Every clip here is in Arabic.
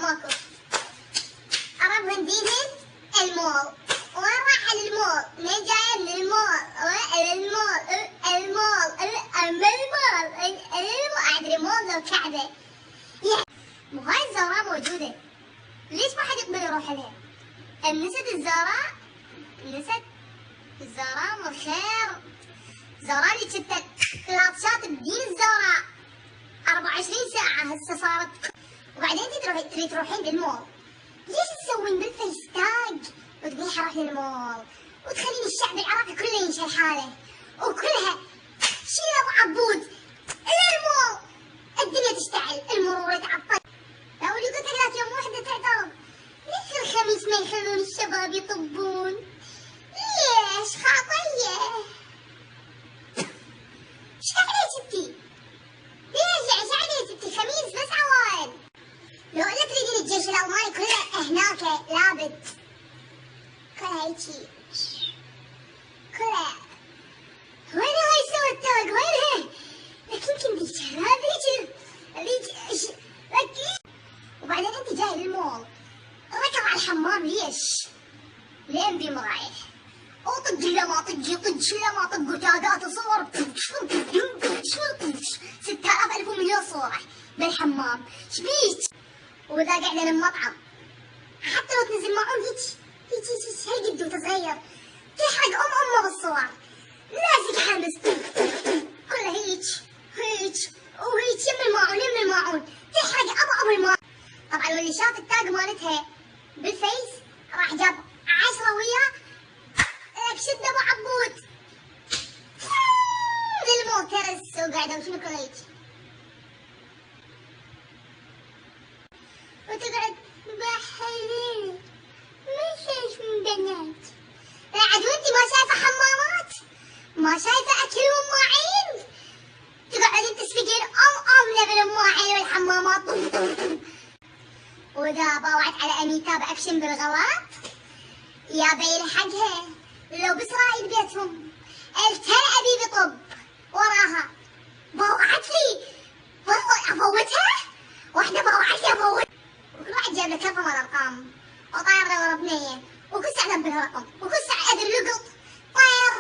ماكو. أربع دينهن المول. وين راح المول؟ من جاية من المول. أدري مول لو كعبة. وهاي الزهراء موجودة. ليش ما حد يقدر يروح لها؟ نست الزهراء؟ نست الزهراء من خير. زهراء اللي كنت كلاتشات بدين الزهراء 24 ساعة هسه صارت. وبعدين تريد تروحين للمول. ليش تسوين بالفيس تاج وتقولين حروح للمول وتخلين الشعب العراقي كله ينشل حاله وكلها شيل ابو عبود الى المول. الدنيا تشتعل، المرور يتعطل. لو اللي قلت لك يوم واحدة تعترض ليش الخميس ما يخلون الشباب يطبون؟ ليش خاطية؟ ايش عليك انتي؟ ليش ايش عليك انتي؟ خميس بس عوائل. لو لا تريدين الجيش الألماني كله هناك لابد كلها هيجي كلها. وين هاي سوى التاج وينها؟ لكن يمكن ذيك وبعدين انت جاي للمول ركض على الحمام ليش؟ لين بيم رايح وطق لا ما طق طق لا ما طق وتاجات وصور 6000 ألف ومليون صورة بالحمام. شبيك؟ وإذا قاعدة للمطعم حتى لو تنزل معهم هيك هي قد وانت صغير تحرق أمه بالصور. لازق حامس كلها هيك وهيك يم الماعون تحرق أبو الماعون. طبعا واللي شاف التاج مالتها بالفيس راح جاب 10 وياه لك شد أبو عبود للمول ترس وقاعدة وشنو كل هيك وتقعد بحليل ما شايف من بنات. لا عاد وانتي ما شايفة حمامات؟ ما شايفة أكل ومواعين؟ تقعدين تسفقين بالمواعين والحمامات. وإذا باوعت على أنيتا بأكشن بالغلط يا بيلحقها لو بإسرائيل بيتهم التل أبي بطب وراها. باوعت لي أفوتها؟ واحدة باوعت لي أفوت. وكل واحد جاب له كفة من الأرقام وطاير ورا بنية وكل ساعة أنبه رقم وكل ساعة أدري لقط طير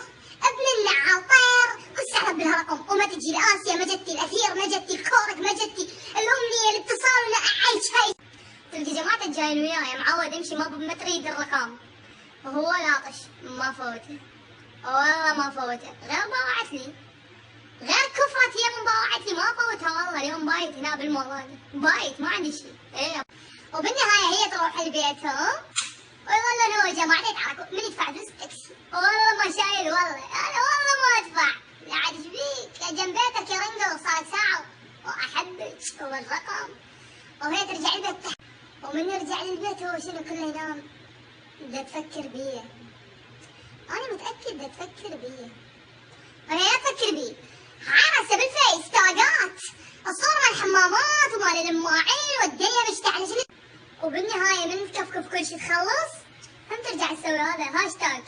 ابن النعال طير كل ساعة أنبه رقم. وما تجي لآسيا ما جتي، الأثير ما جتي، الكورك ما جتي، الأمنية الاتصال ولا عايش هاي. تلقي جماعة الجايين وياي معود يمشي ما تريد الرقم وهو لاطش ما فوته والله ما فوته. غير باوعت لي غير كفرت هي من باوعت لي ما فوتها والله. اليوم بايت هنا بالمول بايت ما عندي شيء. ايه وبالنهاية هي تروح لبيتهم ويظلون هو جماعة يتحركوا. من يدفع فلوس التاكسي؟ والله ما شايل والله أنا والله ما أدفع. عاد ايش بيك جنب بيتك يا رنجل صار ساعة وأحبك والرقم. وهي ترجع البيت ومن يرجع للبيت هو شنو كله ينام. بدها تفكر بيه أنا متأكد بدها تفكر بيه. وهي لا تفكر بيه عرسة بالفيس تاجات الصور مال الحمامات ومال المواعين والدنيا مشتعلة شنو. وبالنهاية من تكفكف كل شي تخلص هم ترجع تسوي هذا هاشتاج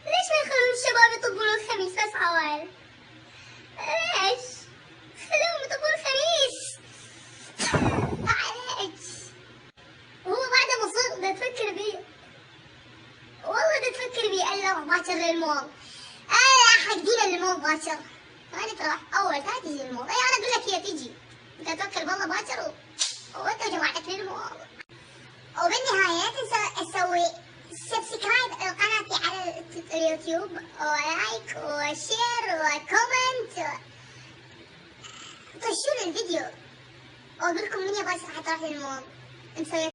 ليش ما يخلون الشباب يطبون الخميس بس عوائل؟ ليش؟ خلوهم يطبون الخميس عليك. وهو بعده مصر بدها تفكر بيه والله بدها تفكر بيه. الا روح باكر للمول. حقين المول باكر ثاني تروح اول ثاني تجي المول. اي انا اقول لك هي تجي انت توكل بالله باكر وانت وجماعتك للمول. وبالنهاية لا تنسى تسوي سبسكرايب لقناتي على اليوتيوب ولايك وشير وكومنت. طشوا الفيديو واقول لكم من يبغى يروح للمول.